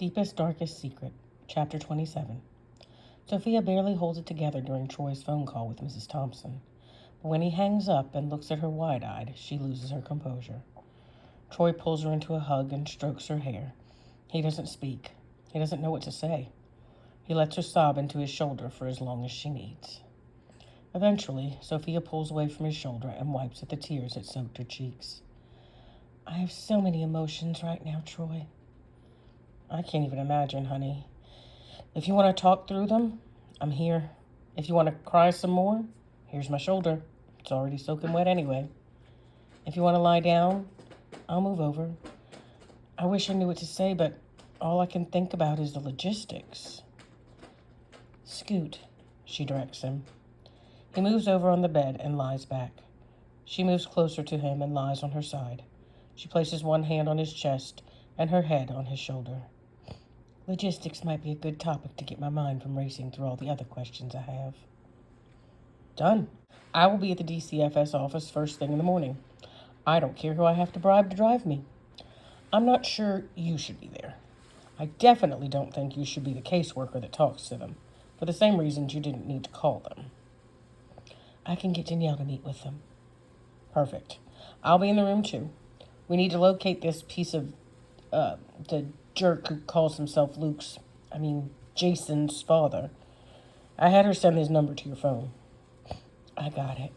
Deepest, Darkest Secret, Chapter 27. Sophia barely holds it together during Troy's phone call with Mrs. Thompson. But when he hangs up and looks at her wide-eyed, she loses her composure. Troy pulls her into a hug and strokes her hair. He doesn't speak. He doesn't know what to say. He lets her sob into his shoulder for as long as she needs. Eventually, Sophia pulls away from his shoulder and wipes at the tears that soaked her cheeks. I have so many emotions right now, Troy. I can't even imagine, honey. If you want to talk through them, I'm here. If you want to cry some more, here's my shoulder. It's already soaking wet anyway. If you want to lie down, I'll move over. I wish I knew what to say, but all I can think about is the logistics. Scoot, she directs him. He moves over on the bed and lies back. She moves closer to him and lies on her side. She places one hand on his chest and her head on his shoulder. Logistics might be a good topic to get my mind from racing through all the other questions I have. Done. I will be at the DCFS office first thing in the morning. I don't care who I have to bribe to drive me. I'm not sure you should be there. I definitely don't think you should be the caseworker that talks to them, for the same reasons you didn't need to call them. I can get Danielle to meet with them. Perfect. I'll be in the room too. We need to locate this piece of, the jerk who calls himself Jason's father. I had her send his number to your phone. I got it.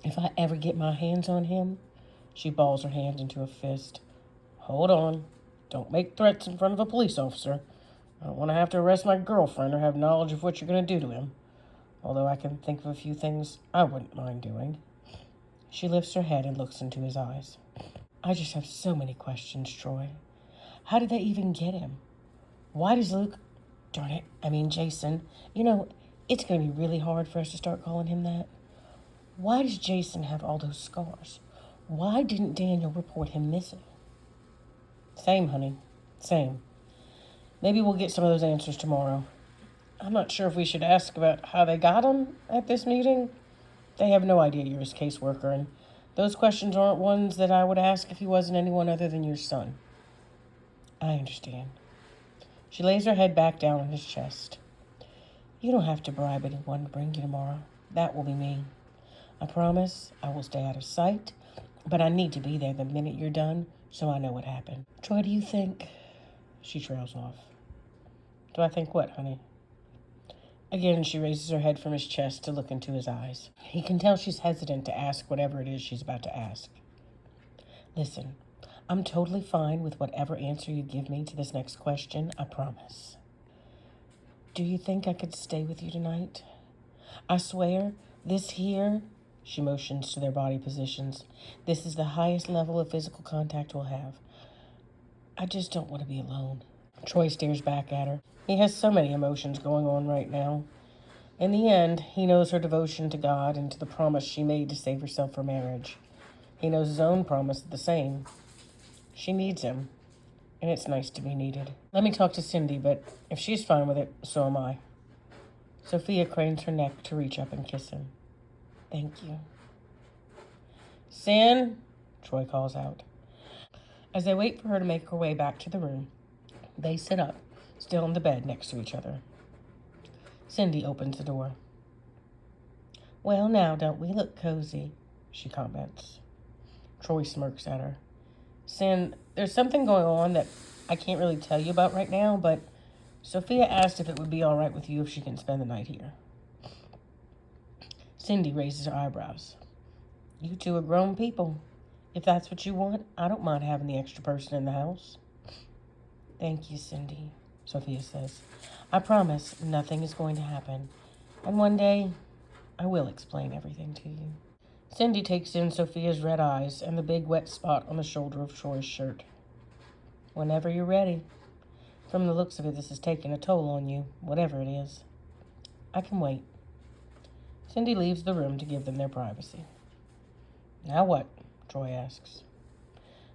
If I ever get my hands on him, she balls her hand into a fist. Hold on. Don't make threats in front of a police officer. I don't want to have to arrest my girlfriend or have knowledge of what you're going to do to him. Although I can think of a few things I wouldn't mind doing. She lifts her head and looks into his eyes. I just have so many questions, Troy. How did they even get him? Why does Jason, it's going to be really hard for us to start calling him that. Why does Jason have all those scars? Why didn't Daniel report him missing? Same, honey. Same. Maybe we'll get some of those answers tomorrow. I'm not sure if we should ask about how they got him at this meeting. They have no idea you're his caseworker, and those questions aren't ones that I would ask if he wasn't anyone other than your son. I understand. She lays her head back down on his chest. You don't have to bribe anyone to bring you tomorrow. That will be me. I promise I will stay out of sight, but I need to be there the minute you're done so I know what happened. Troy, do you think... She trails off. Do I think what, honey? Again, she raises her head from his chest to look into his eyes. He can tell she's hesitant to ask whatever it is she's about to ask. Listen, I'm totally fine with whatever answer you give me to this next question, I promise. Do you think I could stay with you tonight? I swear, this here, she motions to their body positions, this is the highest level of physical contact we'll have. I just don't want to be alone. Troy stares back at her. He has so many emotions going on right now. In the end, he knows her devotion to God and to the promise she made to save herself for marriage. He knows his own promise the same. She needs him, and it's nice to be needed. Let me talk to Cindy, but if she's fine with it, so am I. Sophia cranes her neck to reach up and kiss him. Thank you. Sin, Troy calls out. As they wait for her to make her way back to the room, they sit up, still in the bed next to each other. Cindy opens the door. Well, now, don't we look cozy? She comments. Troy smirks at her. Sin, there's something going on that I can't really tell you about right now, but Sophia asked if it would be all right with you if she can spend the night here. Cindy raises her eyebrows. You two are grown people. If that's what you want, I don't mind having the extra person in the house. Thank you, Cindy, Sophia says. I promise nothing is going to happen. And one day, I will explain everything to you. Cindy takes in Sophia's red eyes and the big wet spot on the shoulder of Troy's shirt. Whenever you're ready. From the looks of it, this has taken a toll on you, whatever it is. I can wait. Cindy leaves the room to give them their privacy. Now what? Troy asks.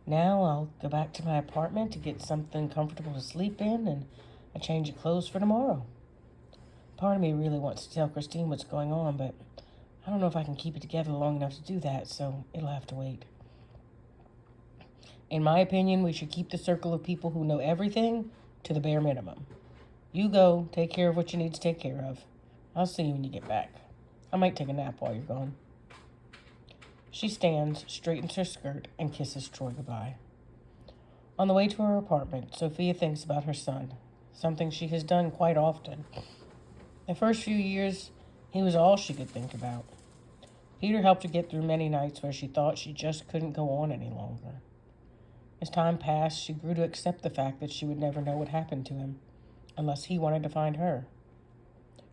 Now I'll go back to my apartment to get something comfortable to sleep in and a change of clothes for tomorrow. Part of me really wants to tell Christine what's going on, but I don't know if I can keep it together long enough to do that, so it'll have to wait. In my opinion, we should keep the circle of people who know everything to the bare minimum. You go, take care of what you need to take care of. I'll see you when you get back. I might take a nap while you're gone. She stands, straightens her skirt, and kisses Troy goodbye. On the way to her apartment, Sophia thinks about her son, something she has done quite often. The first few years, he was all she could think about. Peter helped her get through many nights where she thought she just couldn't go on any longer. As time passed, she grew to accept the fact that she would never know what happened to him, unless he wanted to find her.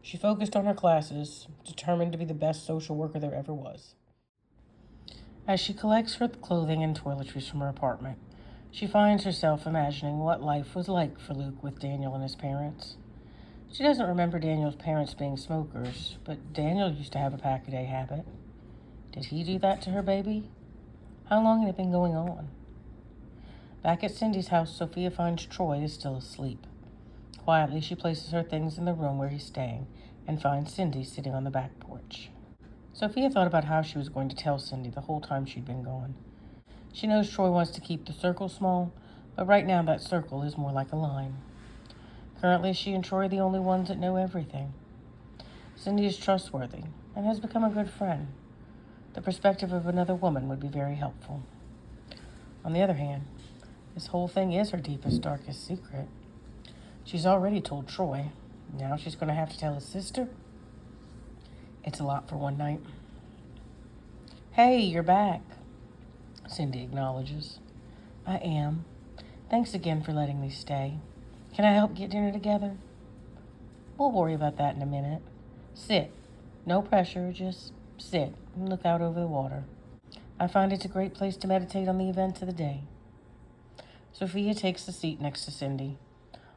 She focused on her classes, determined to be the best social worker there ever was. As she collects her clothing and toiletries from her apartment, she finds herself imagining what life was like for Luke with Daniel and his parents. She doesn't remember Daniel's parents being smokers, but Daniel used to have a pack-a-day habit. Did he do that to her baby? How long had it been going on? Back at Cindy's house, Sophia finds Troy is still asleep. Quietly, she places her things in the room where he's staying and finds Cindy sitting on the back porch. Sophia thought about how she was going to tell Cindy the whole time she'd been gone. She knows Troy wants to keep the circle small, but right now that circle is more like a line. Currently, she and Troy are the only ones that know everything. Cindy is trustworthy and has become a good friend. The perspective of another woman would be very helpful. On the other hand, this whole thing is her deepest, darkest secret. She's already told Troy. Now she's going to have to tell his sister? It's a lot for one night. Hey, you're back, Cindy acknowledges. I am. Thanks again for letting me stay. Can I help get dinner together? We'll worry about that in a minute. Sit. No pressure, just sit and look out over the water. I find it's a great place to meditate on the events of the day. Sophia takes the seat next to Cindy.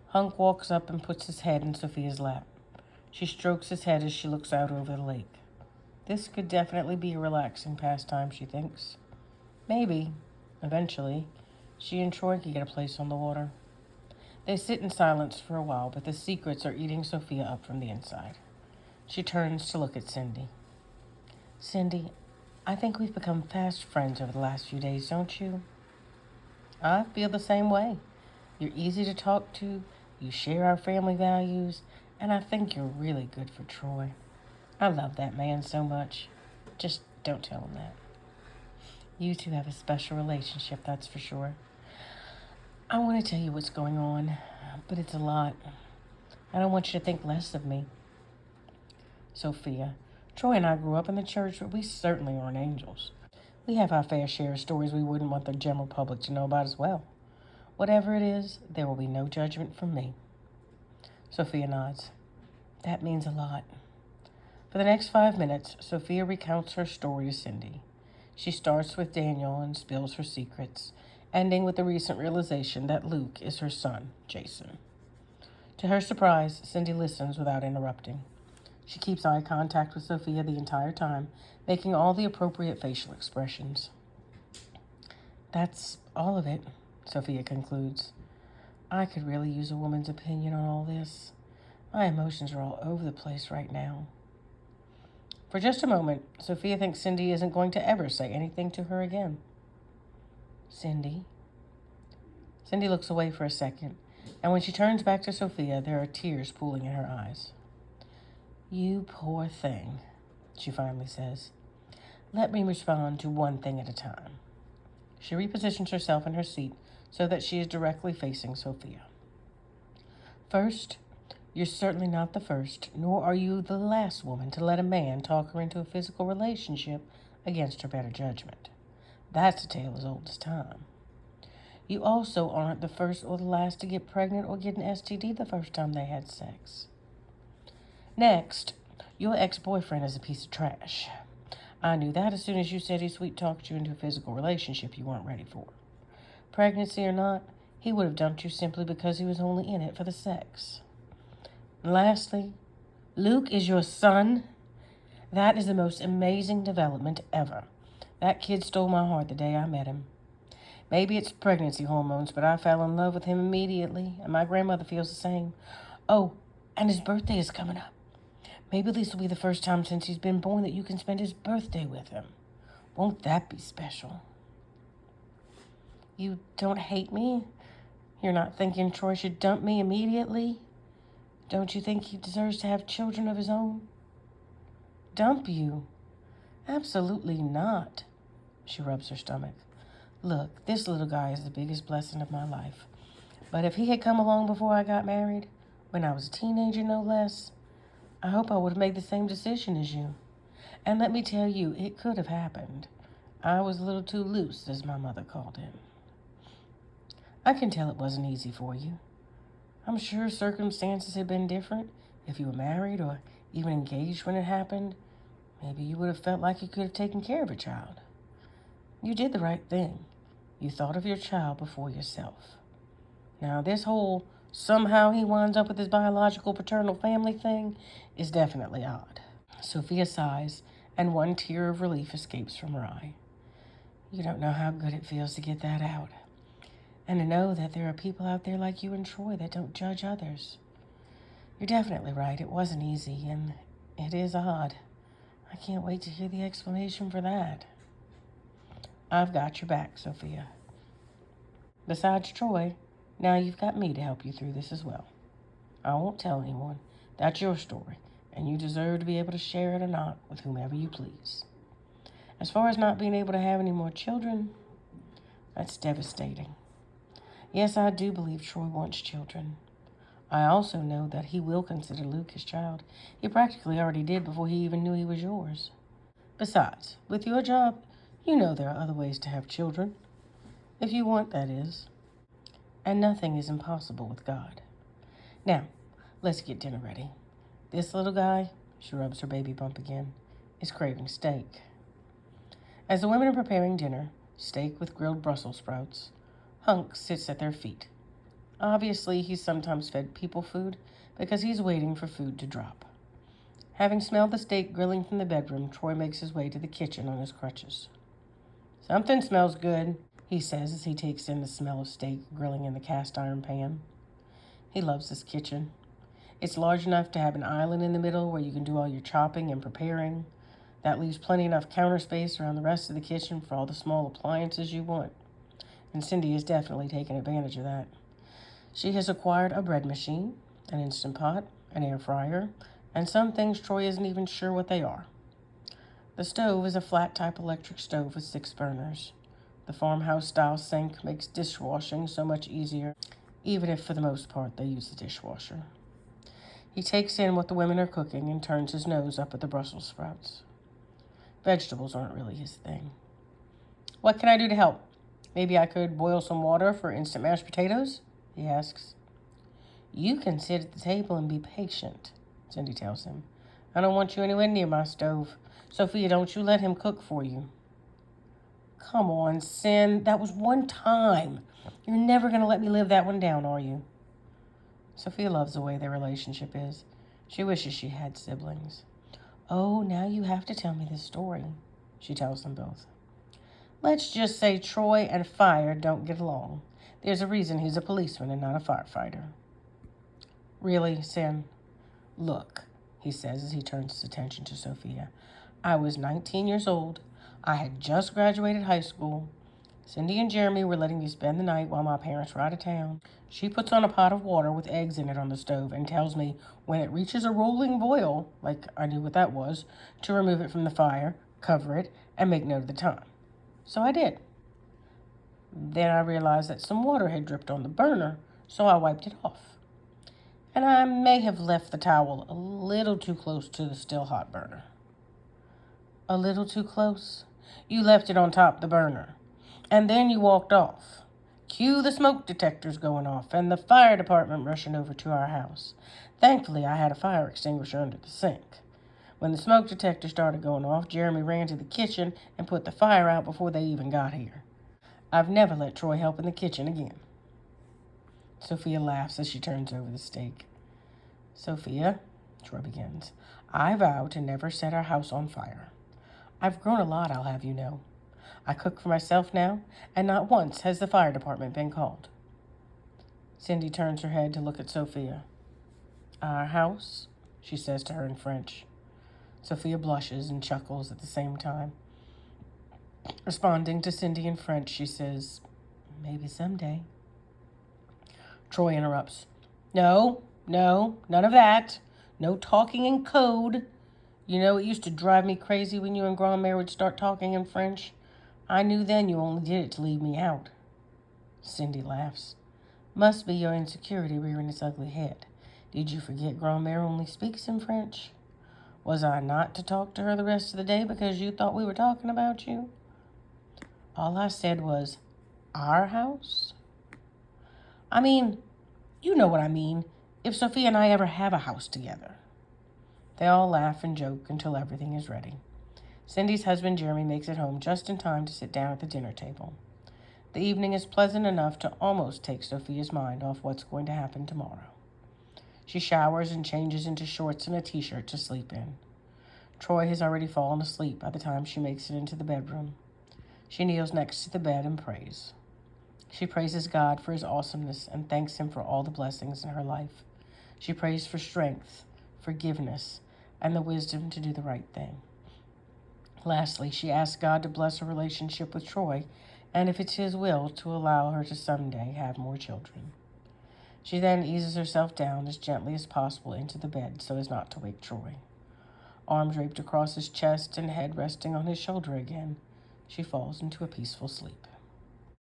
Hunk walks up and puts his head in Sophia's lap. She strokes his head as she looks out over the lake. This could definitely be a relaxing pastime, she thinks. Maybe, eventually, she and Troy could get a place on the water. They sit in silence for a while, but the secrets are eating Sophia up from the inside. She turns to look at Cindy. Cindy, I think we've become fast friends over the last few days, don't you? I feel the same way. You're easy to talk to, you share our family values, and I think you're really good for Troy. I love that man so much. Just don't tell him that. You two have a special relationship, that's for sure. I want to tell you what's going on, but it's a lot. I don't want you to think less of me. Sophia, Troy and I grew up in the church, but we certainly aren't angels. We have our fair share of stories we wouldn't want the general public to know about as well. Whatever it is, there will be no judgment from me. Sophia nods. That means a lot. For the next 5 minutes, Sophia recounts her story to Cindy. She starts with Daniel and spills her secrets, ending with the recent realization that Luke is her son, Jason. To her surprise, Cindy listens without interrupting. She keeps eye contact with Sophia the entire time, making all the appropriate facial expressions. That's all of it, Sophia concludes. I could really use a woman's opinion on all this. My emotions are all over the place right now. For just a moment, Sophia thinks Cindy isn't going to ever say anything to her again. Cindy? Cindy looks away for a second, and when she turns back to Sophia, there are tears pooling in her eyes. You poor thing, she finally says. Let me respond to one thing at a time. She repositions herself in her seat so that she is directly facing Sophia. First, you're certainly not the first, nor are you the last woman to let a man talk her into a physical relationship against her better judgment. That's a tale as old as time. You also aren't the first or the last to get pregnant or get an STD the first time they had sex. Next, your ex-boyfriend is a piece of trash. I knew that as soon as you said he sweet-talked you into a physical relationship you weren't ready for. Pregnancy or not, he would have dumped you simply because he was only in it for the sex. And lastly, Luke is your son? That is the most amazing development ever. That kid stole my heart the day I met him. Maybe it's pregnancy hormones, but I fell in love with him immediately, and my grandmother feels the same. Oh, and his birthday is coming up. Maybe this will be the first time since he's been born that you can spend his birthday with him. Won't that be special? You don't hate me? You're not thinking Troy should dump me immediately? Don't you think he deserves to have children of his own? Dump you? Absolutely not. She rubs her stomach. Look, this little guy is the biggest blessing of my life. But if he had come along before I got married, when I was a teenager no less, I hope I would have made the same decision as you. And let me tell you, it could have happened. I was a little too loose, as my mother called it. I can tell it wasn't easy for you. I'm sure circumstances had been different. If you were married or even engaged when it happened, maybe you would have felt like you could have taken care of a child. You did the right thing. You thought of your child before yourself. Now, this whole somehow he winds up with his biological paternal family thing is definitely odd. Sophia sighs, and one tear of relief escapes from her eye. You don't know how good it feels to get that out. And to know that there are people out there like you and Troy that don't judge others. You're definitely right. It wasn't easy, and it is odd. I can't wait to hear the explanation for that. I've got your back, Sophia. Besides Troy, now you've got me to help you through this as well. I won't tell anyone. That's your story, and you deserve to be able to share it or not with whomever you please. As far as not being able to have any more children, that's devastating. Yes, I do believe Troy wants children. I also know that he will consider Luke his child. He practically already did before he even knew he was yours. Besides, with your job, you know there are other ways to have children. If you want, that is. And nothing is impossible with God. Now, let's get dinner ready. This little guy, she rubs her baby bump again, is craving steak. As the women are preparing dinner, steak with grilled Brussels sprouts, Hunk sits at their feet. Obviously, he's sometimes fed people food because he's waiting for food to drop. Having smelled the steak grilling from the bedroom, Troy makes his way to the kitchen on his crutches. Something smells good, he says as he takes in the smell of steak grilling in the cast iron pan. He loves this kitchen. It's large enough to have an island in the middle where you can do all your chopping and preparing. That leaves plenty enough counter space around the rest of the kitchen for all the small appliances you want. And Cindy has definitely taken advantage of that. She has acquired a bread machine, an Instant Pot, an air fryer, and some things Troy isn't even sure what they are. The stove is a flat-type electric stove with 6 burners. The farmhouse-style sink makes dishwashing so much easier, even if for the most part they use the dishwasher. He takes in what the women are cooking and turns his nose up at the Brussels sprouts. Vegetables aren't really his thing. What can I do to help? Maybe I could boil some water for instant mashed potatoes? He asks. You can sit at the table and be patient, Cindy tells him. I don't want you anywhere near my stove. Sophia, don't you let him cook for you. Come on, Sin. That was one time. You're never going to let me live that one down, are you? Sophia loves the way their relationship is. She wishes she had siblings. Oh, now you have to tell me this story, she tells them both. Let's just say Troy and Fire don't get along. There's a reason he's a policeman and not a firefighter. Really, Sin? Look, he says as he turns his attention to Sophia. I was 19 years old. I had just graduated high school. Cindy and Jeremy were letting me spend the night while my parents were out of town. She puts on a pot of water with eggs in it on the stove and tells me when it reaches a rolling boil, like I knew what that was, to remove it from the fire, cover it, and make note of the time. So I did. Then I realized that some water had dripped on the burner, so I wiped it off. And I may have left the towel a little too close to the still hot burner. A little too close? You left it on top of the burner. And then you walked off. Cue the smoke detectors going off and the fire department rushing over to our house. Thankfully, I had a fire extinguisher under the sink. When the smoke detector started going off, Jeremy ran to the kitchen and put the fire out before they even got here. I've never let Troy help in the kitchen again. Sophia laughs as she turns over the steak. Sophia, Troy begins, I vow to never set our house on fire. I've grown a lot, I'll have you know. I cook for myself now, and not once has the fire department been called. Cindy turns her head to look at Sophia. Our house, she says to her in French. Sophia blushes and chuckles at the same time. Responding to Cindy in French, she says, maybe someday. Troy interrupts. No, none of that. No talking in code. You know, it used to drive me crazy when you and Grandmère would start talking in French. I knew then you only did it to leave me out. Cindy laughs. Must be your insecurity rearing its ugly head. Did you forget Grandmère only speaks in French? Was I not to talk to her the rest of the day because you thought we were talking about you? All I said was, our house? I mean, you know what I mean. If Sophia and I ever have a house together. They all laugh and joke until everything is ready. Cindy's husband, Jeremy, makes it home just in time to sit down at the dinner table. The evening is pleasant enough to almost take Sophia's mind off what's going to happen tomorrow. She showers and changes into shorts and a t-shirt to sleep in. Troy has already fallen asleep by the time she makes it into the bedroom. She kneels next to the bed and prays. She praises God for his awesomeness and thanks him for all the blessings in her life. She prays for strength, forgiveness, and the wisdom to do the right thing. Lastly, she asks God to bless her relationship with Troy, and if it's his will, to allow her to someday have more children. She then eases herself down as gently as possible into the bed so as not to wake Troy. Arm draped across his chest and head resting on his shoulder again, she falls into a peaceful sleep.